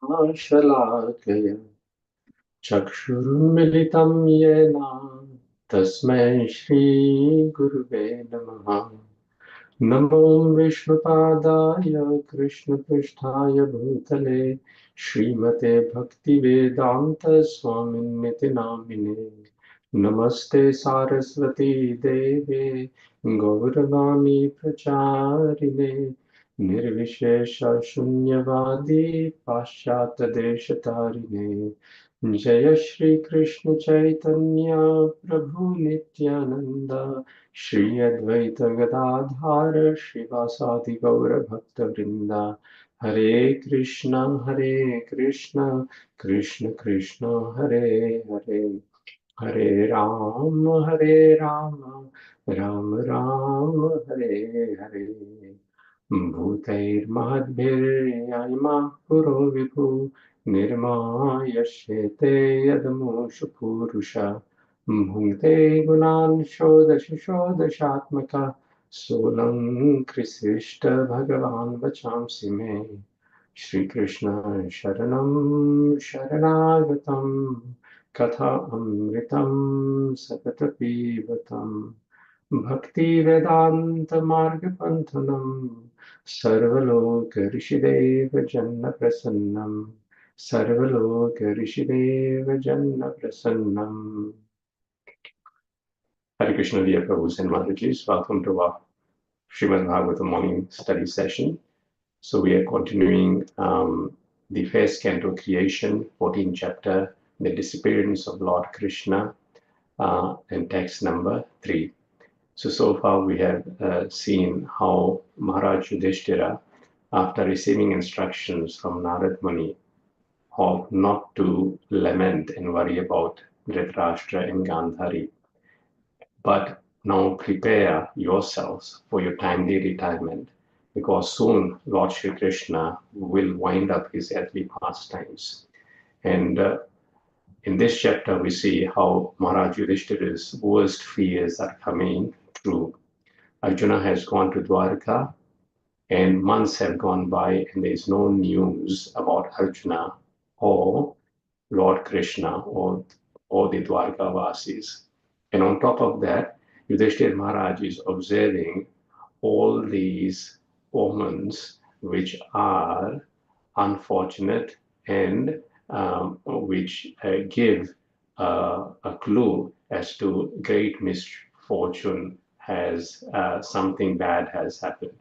शलाकया चक्षुरुन्मिलितं येन तस्मै श्रीगुरुवे नमः। नमो विष्णुपादाय कृष्णपृष्ठाय भूतले श्रीमते भक्तिवेदान्तस्वामिन्निति नामिने। नमस्ते सारस्वती देवे गौरवाणी प्रचारिणे निर्विशेष शून्यवादी पाश्चात्यदेशतारिणे। जय श्री कृष्ण चैतन्य प्रभु नित्यानंद श्री अद्वैत गदाधार श्रीवासादि गौर भक्त वृंदा। हरे कृष्ण कृष्ण कृष्ण हरे हरे, हरे राम राम राम हरे हरे। भूतैर्महद्भिर्यमा पुरो विभु निर्मायश्येते यदमुषु पूरुषा भुङ्क्ते गुणान् षोडश षोडशात्मकः सोऽलङ्कृशिष्ट भगवान् वचांसि मे। श्रीकृष्ण शरणं शरणागतं कथा अमृतं सततपीबतम् भक्तिवेदान्तमार्गपन्थनं सर्वलोकऋषिदेव जन्मप्रसन्नं सर्वलोकऋषिदेव जन्मप्रसन्नम्। Hare Krishna, dear Prabhus and Mataji's. Welcome to our Srīmad Bhāgavatam morning study session. So we are continuing the first Canto creation, 14th chapter, the disappearance of Lord Krishna, and text number 3. So far we have seen how Maharaj Yudhishthira, after receiving instructions from Narad Muni of not to lament and worry about Dhritarashtra and Gandhari, but now prepare yourselves for your timely retirement, because soon Lord Shri Krishna will wind up his earthly pastimes. And in this chapter, we see how Maharaj Yudhishthira's worst fears are coming true. Arjuna has gone to Dwarka, and months have gone by, and there is no news about Arjuna or Lord Krishna or the Dwarka Vasis. And on top of that, Yudhishthira Maharaj is observing all these omens which are unfortunate and which give a clue as to great misfortune has something bad has happened.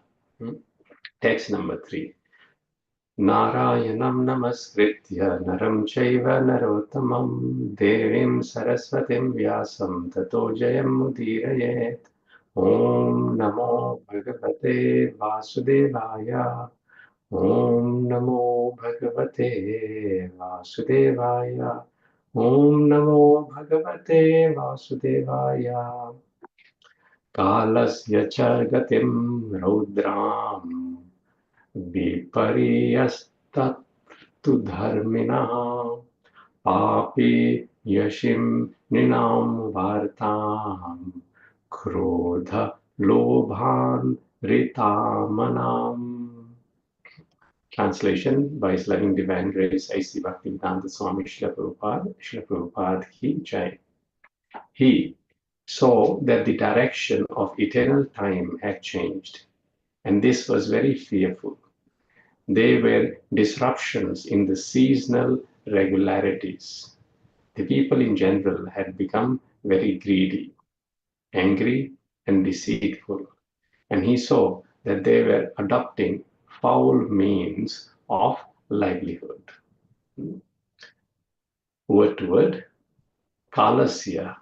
Text number 3. नारायणं नमस्कृत्य नरं चैव नरोत्तमं देवीं सरस्वतीं व्यासं ततो जयमुदीरयेत्। ॐ नमो भगवते वासुदेवाय। ॐ नमो भगवते वासुदेवाय। ॐ नमो भगवते वासुदेवाय। कालस्य च गतिं रौद्राम् विपर्यस्तत्तु धर्मिणः पापी यशिं नृणां वार्तां क्रोध लोभान् रितामनाम्. Translation by His Loving Divine Grace A.C. Bhaktivedanta Swami Srila Prabhupada Ki Jai. He saw that the direction of eternal time had changed, and this was very fearful. There were disruptions in the seasonal regularities. The people in general had become very greedy, angry, and deceitful, and he saw that they were adopting foul means of livelihood. Word to word, kalasya,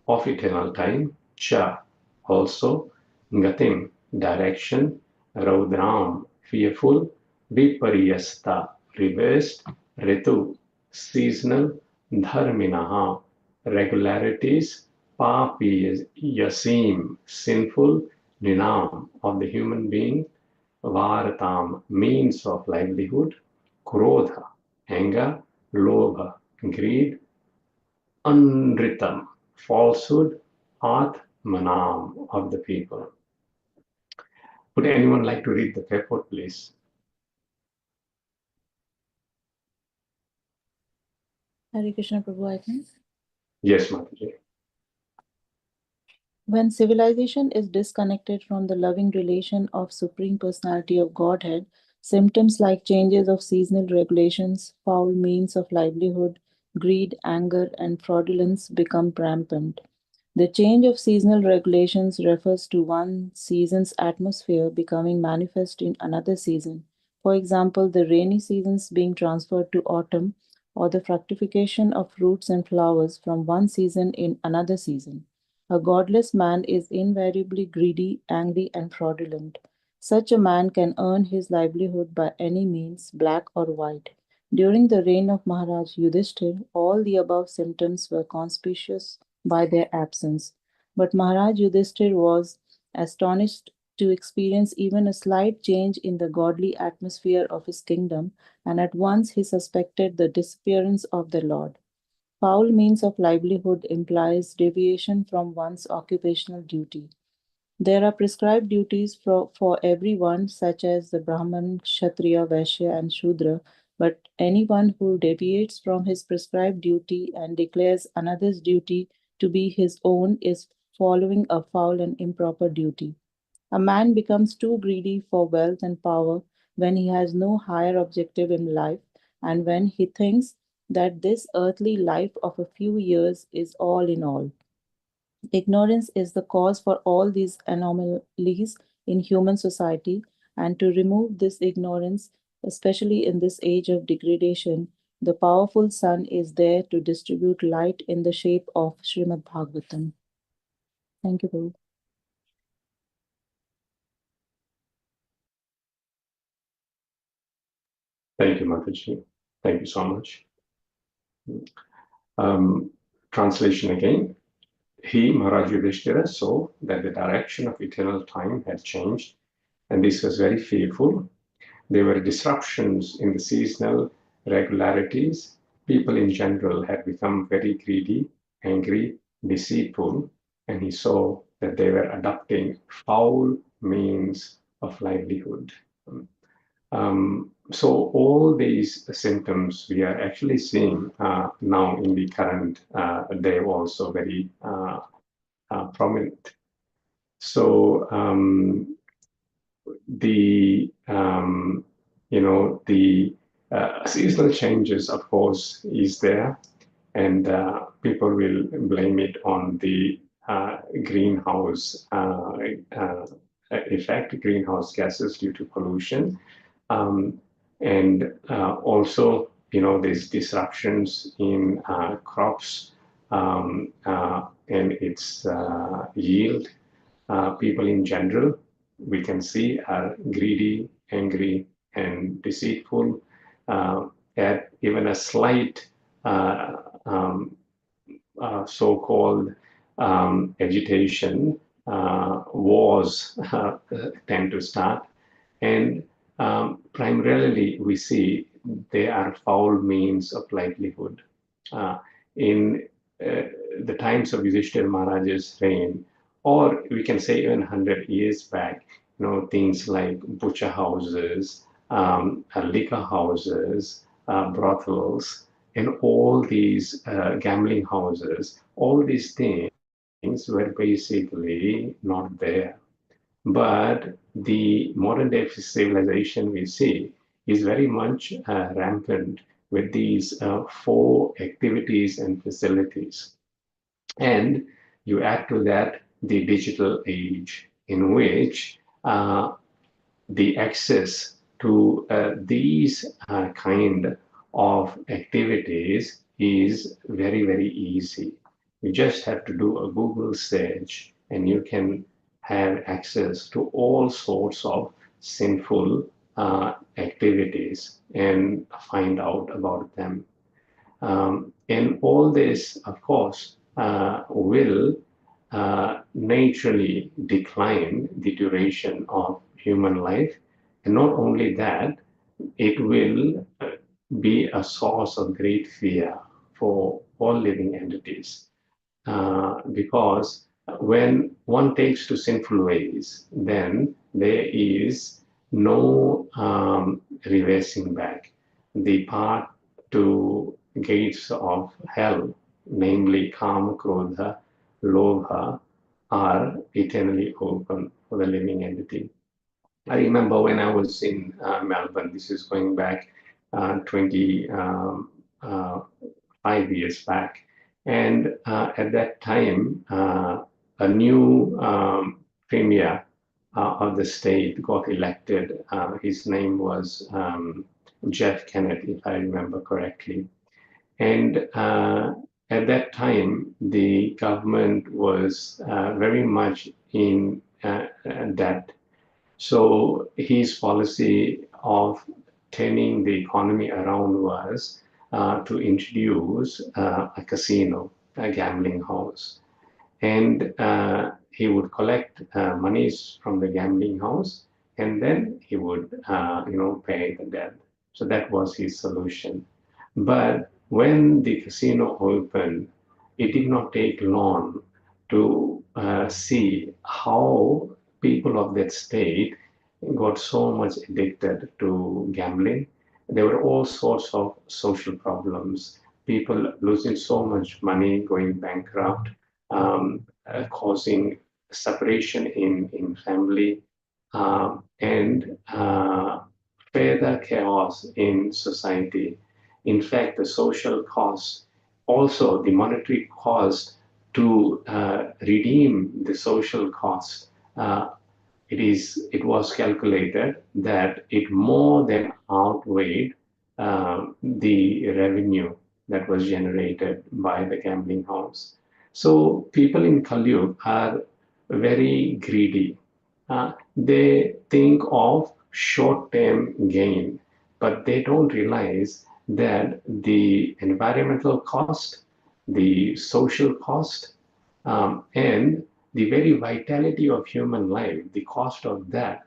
of eternal time, cha, also, gatim, direction, raudram, fearful, viparyasta, reversed, ritu, seasonal, dharminaha, regularities, papi, yasim, sinful, ninam, of the human being, vartam, means of livelihood, krodha, anger, lobha, greed, anritam, falsehood, atmanam, of the people. Would anyone like to read the purport, please? Hare Krishna Prabhu, I think. Yes, Mataji. When civilization is disconnected from the loving relation of Supreme Personality of Godhead, symptoms like changes of seasonal regulations, foul means of livelihood, greed, anger, and fraudulence become rampant. The change of seasonal regulations refers to one season's atmosphere becoming manifest in another season. For example, the rainy seasons being transferred to autumn, or the fructification of fruits and flowers from one season in another season. A godless man is invariably greedy, angry, and fraudulent. Such a man can earn his livelihood by any means, black or white. During the reign of Maharaj Yudhishthir, all the above symptoms were conspicuous by their absence. But Maharaj Yudhishthir was astonished to experience even a slight change in the godly atmosphere of his kingdom, and at once he suspected the disappearance of the Lord. Foul means of livelihood implies deviation from one's occupational duty. There are prescribed duties for everyone, such as the Brahman, Kshatriya, Vaishya, and Shudra, but anyone who deviates from his prescribed duty and declares another's duty to be his own is following a foul and improper duty. A man becomes too greedy for wealth and power when he has no higher objective in life and when he thinks that this earthly life of a few years is all in all. Ignorance is the cause for all these anomalies in human society, and to remove this ignorance, especially in this age of degradation, the powerful sun is there to distribute light in the shape of Srimad Bhagavatam. Thank you, Prabhu. Thank you, Mataji. Thank you so much. Translation again. He, Maharaj Yudhishthira, saw that the direction of eternal time had changed, and this was very fearful. There were disruptions in the seasonal regularities. People in general had become very greedy, angry, deceitful, and he saw that they were adopting foul means of livelihood. So all these symptoms we are actually seeing now in the current day also very prominent. So the the seasonal changes, of course, is there, and people will blame it on the greenhouse effect, greenhouse gases due to pollution, and also there's disruptions in crops and its yield. People in general, we can see, are greedy, angry, and deceitful. At even a slight so-called agitation, wars tend to start. And primarily, we see they are foul means of livelihood. In the times of Yudhishthira Maharaj's reign, or we can say even 100 years back, things like butcher houses, liquor houses, brothels, and all these gambling houses, all these things were basically not there. But the modern day civilization we see is very much rampant with these four activities and facilities. And you add to that the digital age in which the access to these kind of activities is very, very easy. You just have to do a Google search and you can have access to all sorts of sinful activities and find out about them. And all this, of course, will naturally decline the duration of human life. And not only that, it will be a source of great fear for all living entities. Because when one takes to sinful ways, then there is no reversing back. The path to gates of hell, namely Kama, Krodha, Lobha, are eternally open for the living entity. I remember when I was in Melbourne, this is going back 25 years back, and at that time, a new premier of the state got elected. His name was Jeff Kennedy, if I remember correctly. And at that time, the government was very much in debt. So his policy of turning the economy around was to introduce a casino, a gambling house. And he would collect monies from the gambling house, and then he would, pay the debt. So that was his solution. But when the casino opened, it did not take long to see how people of that state got so much addicted to gambling. There were all sorts of social problems, people losing so much money, going bankrupt, causing separation in family, and further chaos in society. In fact, the social cost, also the monetary cost to redeem the social cost, it was calculated that it more than outweighed the revenue that was generated by the gambling house. So people in Kali Yuga are very greedy. They think of short-term gain, but they don't realize that the environmental cost, the social cost, and the very vitality of human life, the cost of that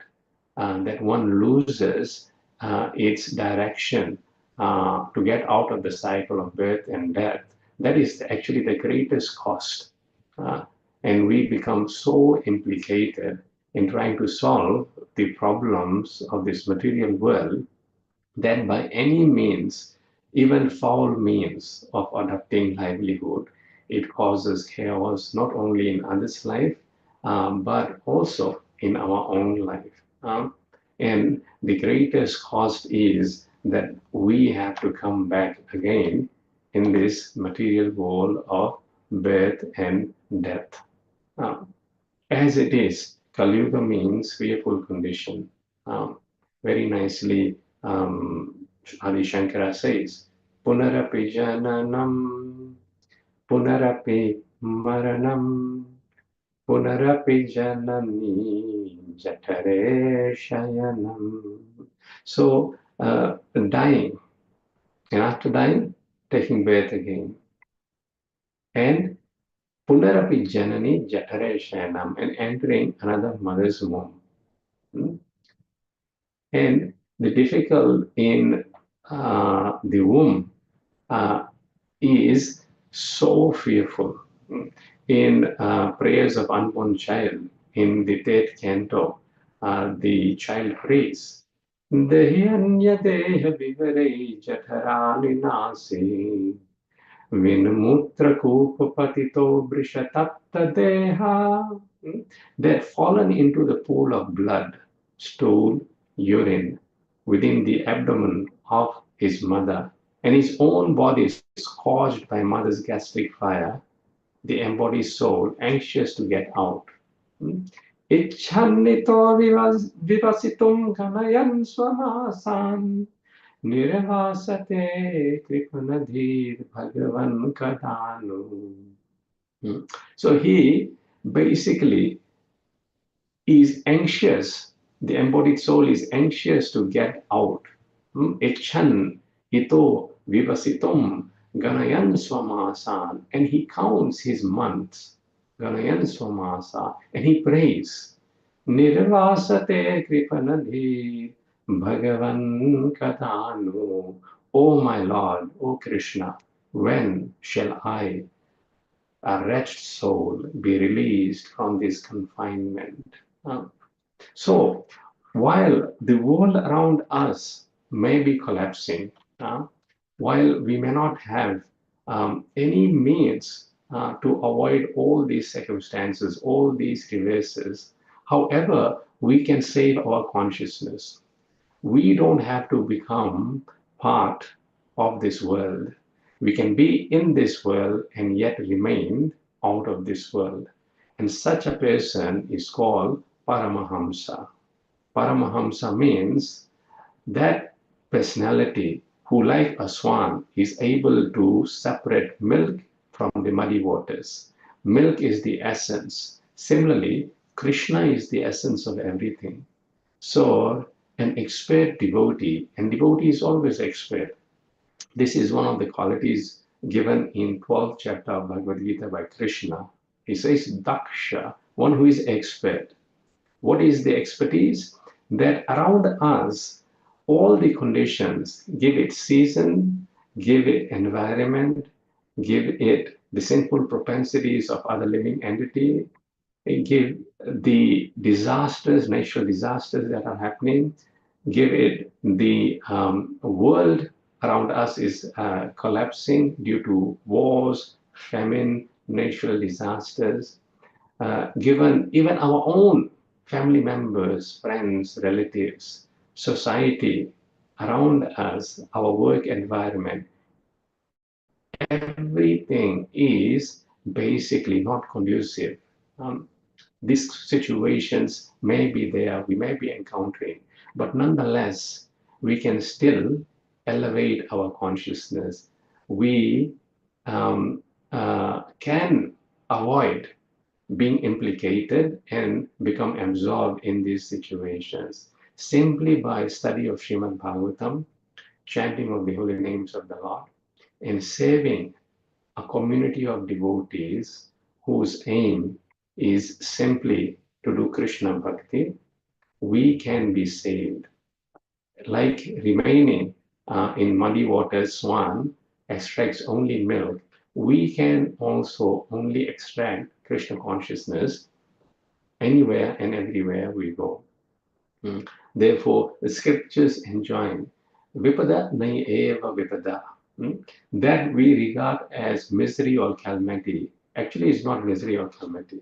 one loses its direction to get out of the cycle of birth and death. That is actually the greatest cost. Uh, and we become so implicated in trying to solve the problems of this material world that by any means, even foul means of adopting livelihood, it causes chaos not only in others' life, but also in our own life. And the greatest cost is that we have to come back again in this material world of birth and death. As it is, Kali Yuga means fearful condition. Um, very nicely, Adi Shankara says, Punarapi jananam, Punarapi maranam, Punarapi janani, Jatare shayanam. So, dying, and after dying, taking birth again. And Punarapi janani, Jatare shayanam, and entering another mother's womb. And the difficult in the womb is so fearful. In prayers of unborn child, in the third canto, the child prays, Dehanya deha vivarei jatharani nasi Vinmutra kupapatito brishatapta deha. They had fallen into the pool of blood, stool, urine within the abdomen of his mother, and his own body scorched by mother's gastric fire, the embodied soul anxious to get out. Ichhannito vivasitum kanayan swamasan Nirvasate Kripanadhir Bhagavan Kadanu. So he basically is anxious, the embodied soul is anxious to get out. Echan ito vivasitum ganayan swamasan, and he counts his months, ganayan swamasa, and he prays, Nirvasate Kripanadhir Bhagavan Kadanu. O my Lord, O Krishna, when shall I, a wretched soul, be released from this confinement? So, while the world around us may be collapsing, while we may not have any means to avoid all these circumstances, all these reverses, however, we can save our consciousness. We don't have to become part of this world. We can be in this world and yet remain out of this world. And such a person is called Paramahamsa. Paramahamsa means that personality who, like a swan, is able to separate milk from the muddy waters. Milk is the essence. Similarly, Krishna is the essence of everything. So, an expert devotee, and devotee is always expert. This is one of the qualities given in 12th chapter of Bhagavad Gita by Krishna. He says, Daksha, one who is expert. What is the expertise? That around us, all the conditions, give it season, give it environment, give it the sinful propensities of other living entity, give the disasters, natural disasters that are happening, give it the world around us is collapsing due to wars, famine, natural disasters, given even our own family members, friends, relatives, society around us, our work environment, everything is basically not conducive. These situations may be there, we may be encountering, but nonetheless, we can still elevate our consciousness. We can avoid being implicated and become absorbed in these situations simply by study of Srīmad Bhāgavatam, chanting of the holy names of the Lord, and saving a community of devotees whose aim is simply to do Krishna Bhakti. We can be saved. Like remaining in muddy water, swan extracts only milk, we can also only extract Krishna consciousness anywhere and everywhere we go. Therefore, the scriptures enjoin vipada nai eva vipada, that we regard as misery or calamity actually is not misery or calamity.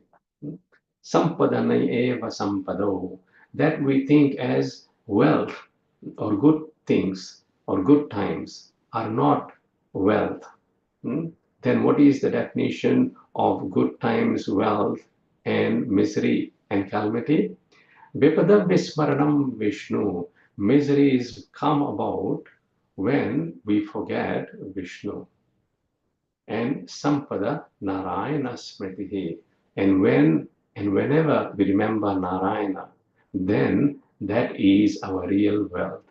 Sampada nai eva sampado, that we think as wealth or good things or good times are not wealth. Then what is the definition of good times, wealth, and misery and calamity? Vipada Vismaranam Vishnu. Miseries come about when we forget Vishnu. And Sampada Narayana Smritihi. And whenever we remember Narayana, then that is our real wealth.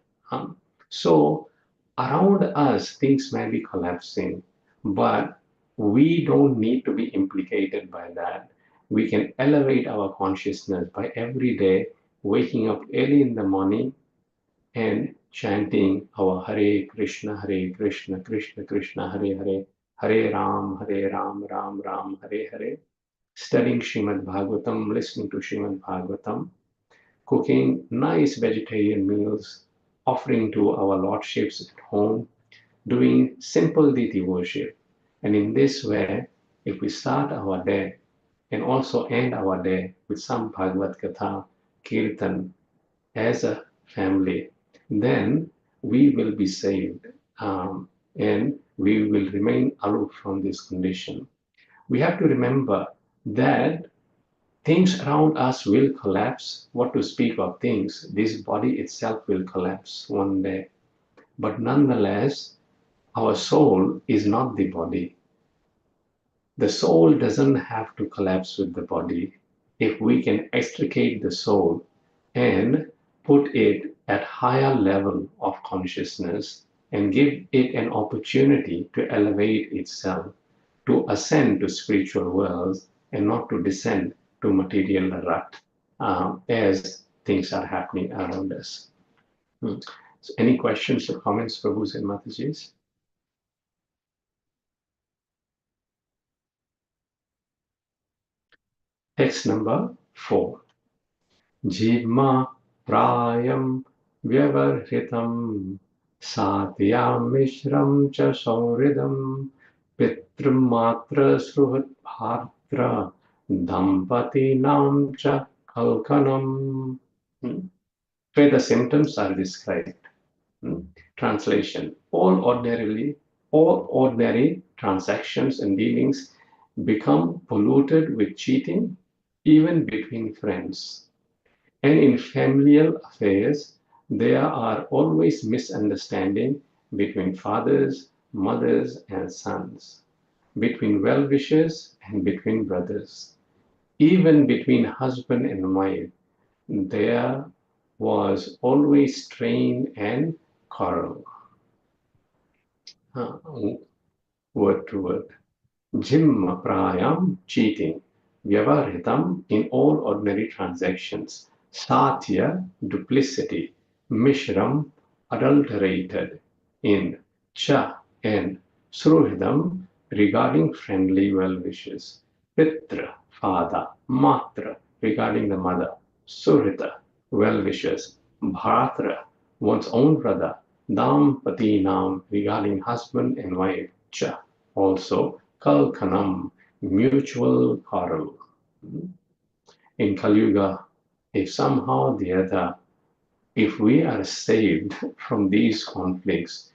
So around us things may be collapsing, but we don't need to be implicated by that. We can elevate our consciousness by every day waking up early in the morning and chanting our Hare Krishna, Krishna Krishna, Hare Hare, Hare Ram, Ram Ram, Hare Hare, studying Srīmad Bhāgavatam, listening to Srīmad Bhāgavatam, cooking nice vegetarian meals, offering to our lordships at home, doing simple deity worship. And in this way, if we start our day and also end our day with some Bhagavad Gita, Kirtan as a family, then we will be saved and we will remain aloof from this condition. We have to remember that things around us will collapse. What to speak of things? This body itself will collapse one day. But nonetheless, our soul is not the body. The soul doesn't have to collapse with the body. If we can extricate the soul and put it at higher level of consciousness and give it an opportunity to elevate itself, to ascend to spiritual worlds and not to descend to material rut as things are happening around us. So any questions or comments, Prabhus and Matajis? Text number 4. Jivma prayam vyavarhitam Satyam Mishram cha Sauridam Pitrimatra Sruhat Bhartra Dampati Nam cha Kalkanam. Where the symptoms are described. Translation: all ordinary transactions and dealings become polluted with cheating, even between friends. And in familial affairs, there are always misunderstandings between fathers, mothers, and sons, between well-wishers and between brothers. Even between husband and wife, there was always strain and quarrel. Word to word. Jim prayam, cheating. Vyavahritam, in all ordinary transactions. Satya, duplicity. Mishram, adulterated. In cha, and Sruhidam, regarding friendly well-wishes. Pitra, father. Matra, regarding the mother. Surita, well-wishers. Bharatra, one's own brother. Dampati nam, regarding husband and wife. Cha, also kalkanam, mutual quarrel. In Kali Yuga, if somehow the other, if we are saved from these conflicts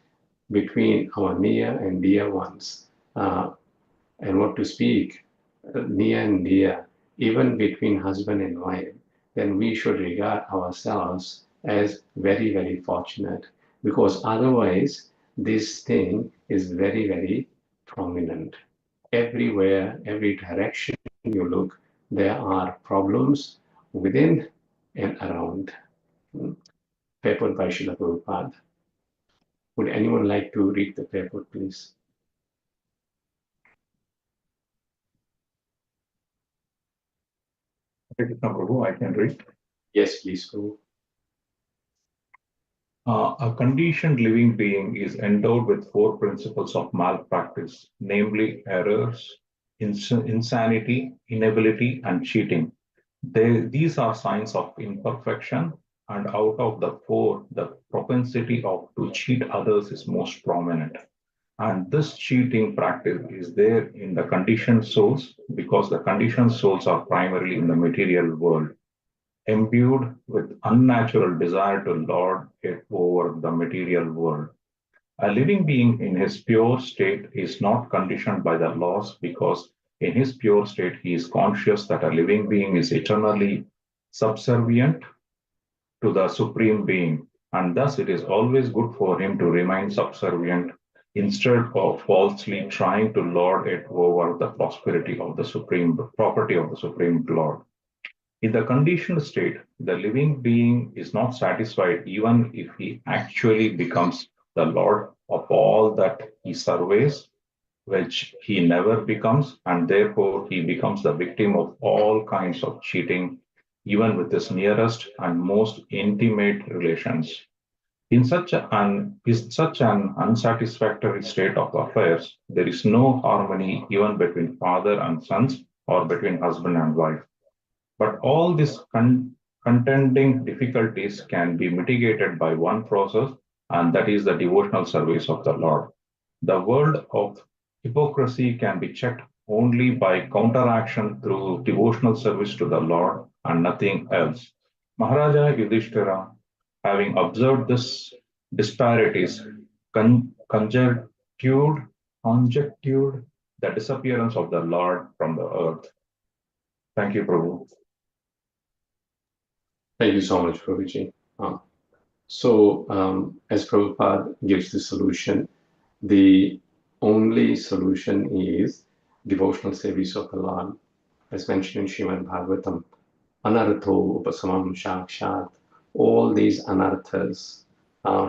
between our near and dear ones, and what to speak, near and dear, even between husband and wife, then we should regard ourselves as very, very fortunate, because otherwise this thing is very, very prominent. Everywhere, every direction you look, there are problems within and around. Purport by Srila Prabhupada. Would anyone like to read the purport, please? Prabhu, I can read. Yes, please, Prabhu. A conditioned living being is endowed with four principles of malpractice, namely errors, insanity, inability, and cheating. These are signs of imperfection, and out of the four, the propensity to cheat others is most prominent. And this cheating practice is there in the conditioned souls because the conditioned souls are primarily in the material world, imbued with unnatural desire to lord it over the material world. A living being in his pure state is not conditioned by the laws because in his pure state he is conscious that a living being is eternally subservient to the Supreme Being, and thus it is always good for him to remain subservient instead of falsely trying to lord it over the prosperity of the Supreme property of the Supreme Lord. In the conditioned state, the living being is not satisfied even if he actually becomes the Lord of all that he surveys, which he never becomes, and therefore he becomes the victim of all kinds of cheating, even with his nearest and most intimate relations. In such an unsatisfactory state of affairs, there is no harmony even between father and sons or between husband and wife. But all these contending difficulties can be mitigated by one process, and that is the devotional service of the Lord. The world of hypocrisy can be checked only by counteraction through devotional service to the Lord and nothing else. Maharaja Yudhishthira, having observed this disparities, conjectured the disappearance of the Lord from the earth. Thank you, Prabhu. Thank you so much, Prabhuji. As Prabhupada gives the solution, the only solution is devotional service of the Lord, as mentioned in Srīmad Bhāgavatam. Anartho upasamam shakshat, all these anarthas,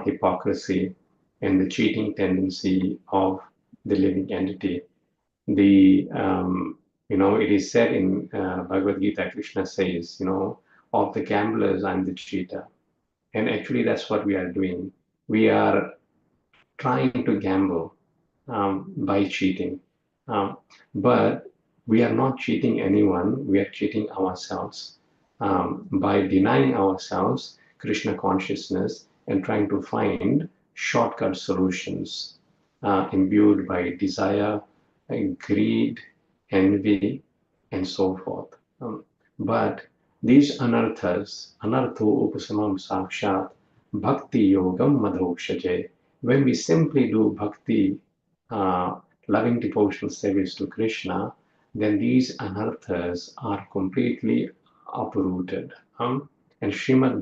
hypocrisy, and the cheating tendency of the living entity. It is said in Bhagavad Gita, Krishna says, of the gamblers, I'm the cheater. And actually, that's what we are doing. We are trying to gamble by cheating. But we are not cheating anyone, we are cheating ourselves. By denying ourselves Krishna consciousness and trying to find shortcut solutions imbued by desire, greed, envy, and so forth. But these anarthas, anartho upasamam sakshat, bhakti yogam madhokshaje, when we simply do bhakti, loving devotional service to Krishna, then these anarthas are completely uprooted. And Srimad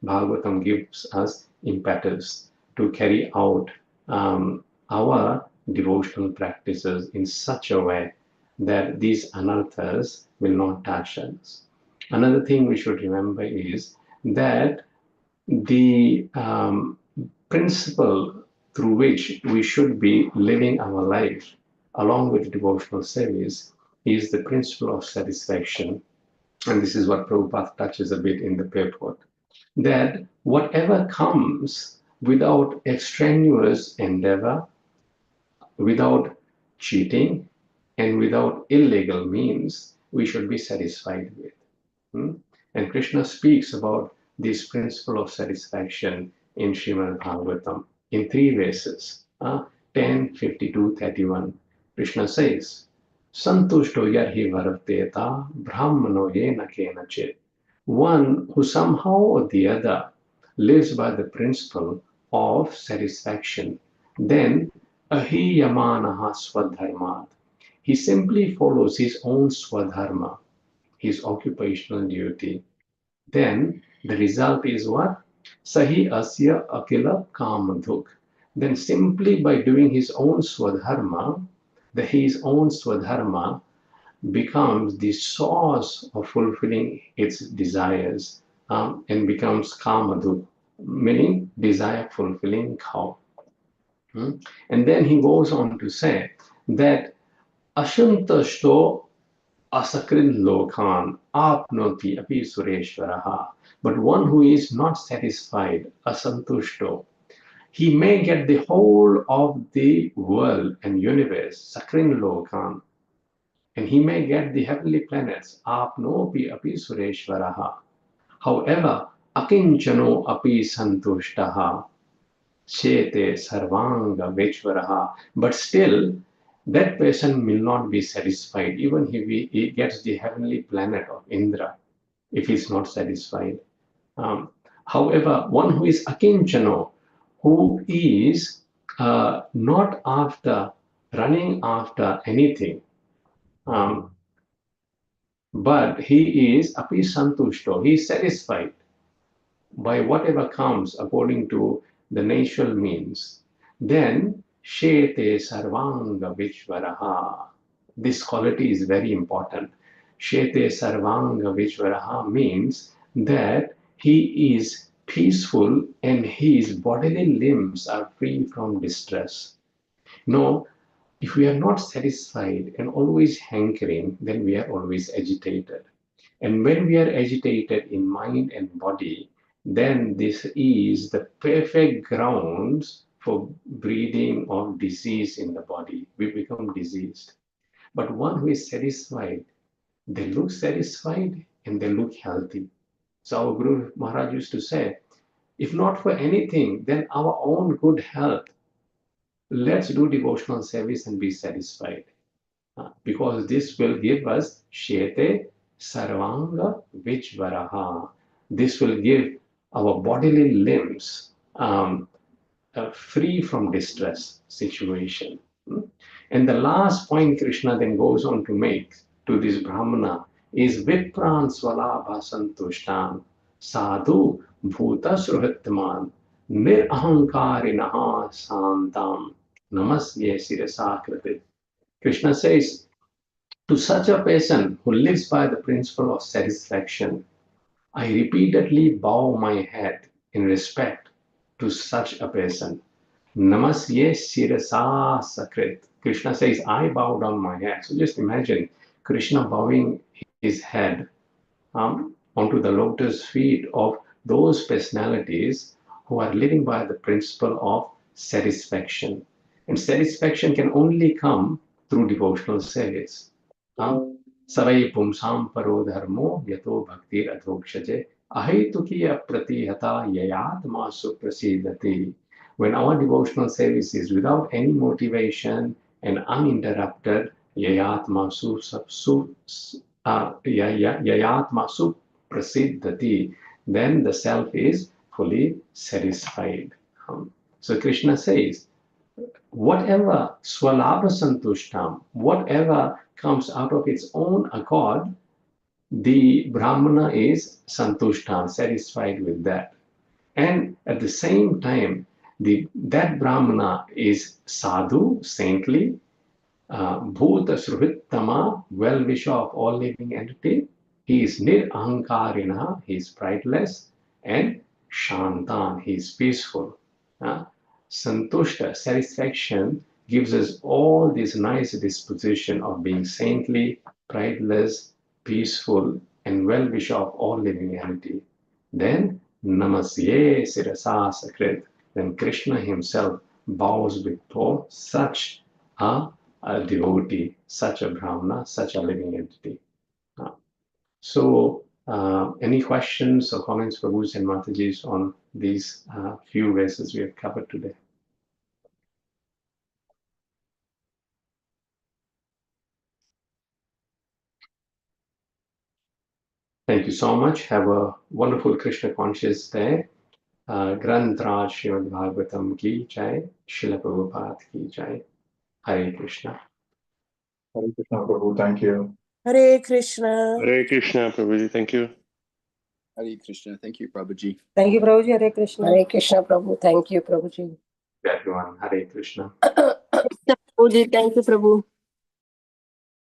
Bhagavatam gives us impetus to carry out our devotional practices in such a way that these anarthas will not touch us. Another thing we should remember is that the principle through which we should be living our life along with devotional service is the principle of satisfaction. And this is what Prabhupada touches a bit in the purport, that whatever comes without extraneous endeavor, without cheating, and without illegal means, we should be satisfied with. And Krishna speaks about this principle of satisfaction in Srimad Bhagavatam in 3 verses, 10, 52, 31. Krishna says, Santushto yarhi varteta brahmano yena kenachit. One who somehow or the other lives by the principle of satisfaction, then ahiyamanaha swadharmat. He simply follows his own swadharma, his occupational duty. Then the result is what? Sahi asya akila kamadhuk. Then simply by doing his own swadharma, his own swadharma becomes the source of fulfilling its desires and becomes kamadhuk, meaning desire fulfilling cow. And then he goes on to say that Ashantashto asakrin lokhan apnoti api sureshwaraha. But one who is not satisfied, asantushto, he may get the whole of the world and universe, sakrin lokhan, and he may get the heavenly planets, apnopi api sureshwaraha. However, akinchano api santushtaha, chete sarvanga vechvaraha. But still, that person will not be satisfied, even if he gets the heavenly planet of Indra, if he's not satisfied. However, one who is akinchano, who is not running after anything, but he is api santushto, he is satisfied by whatever comes according to the natural means, then shete sarvanga vishvaraha. This quality is very important. Shete sarvanga vishvaraha means that he is peaceful and his bodily limbs are free from distress. No, if we are not satisfied and always hankering, then we are always agitated. And when we are agitated in mind and body, then this is the perfect grounds for breeding of disease in the body. We become diseased. But one who is satisfied, they look satisfied and they look healthy. So our Guru Maharaj used to say, if not for anything, then our own good health, let's do devotional service and be satisfied. Because this will give us Shete Sarvanga Vijvaraha. This will give our bodily limbs free from distress situation. And the last point Krishna then goes on to make to this Brahmana is Vipran Swalabha Santushtan Sadhu Bhuta Sruhitman Nir Ahankarinaha Santam Namasye Sirasakriti. Krishna says, to such a person who lives by the principle of satisfaction, I repeatedly bow my head in respect to such a person. Namasye Sirasa Sakrit. Krishna says, I bow down my head. So just imagine Krishna bowing his head onto the lotus feet of those personalities who are living by the principle of satisfaction. And satisfaction can only come through devotional service. Savai pumsam paro dharmo yato bhaktir adhokshaje ahetuki apratihata yayatma suprasidati. when our devotional service is without any motivation and uninterrupted, yayatma suprasiddhati, then the self is fully satisfied. So Krishna says, whatever swalabha santushtam, whatever comes out of its own accord, the Brahmana is santushtam, satisfied with that. And at the same time, that Brahmana is sadhu, saintly, bhuta sruhittama, well-wisher of all living entity. He is nirahankarina, he is prideless, and shantan, he is peaceful. Santushta, satisfaction, gives us all this nice disposition of being saintly, prideless, peaceful, and well-wisher of all living entity. Then namasye sirasa sakrit, then Krishna himself bows before such a devotee, such a Brahmana, such a living entity. So, any questions or comments, Prabhus and Matajis, on these few verses we have covered today? Thank you so much. Have a wonderful Krishna conscious day. Grantraj Srimad Bhagavatam ki jai, Srila Prabhupada ki jai. Hare Krishna. Hare Krishna, Prabhu. Thank you. Hare Krishna. Hare Krishna, Prabhuji. Thank you. Hare Krishna. Thank you, Prabhuji. Thank you, Prabhuji. Hare Krishna. Hare Krishna, Prabhu. Thank you, Prabhuji. Everyone, Hare Krishna. Prabhuji, thank you, Prabhu.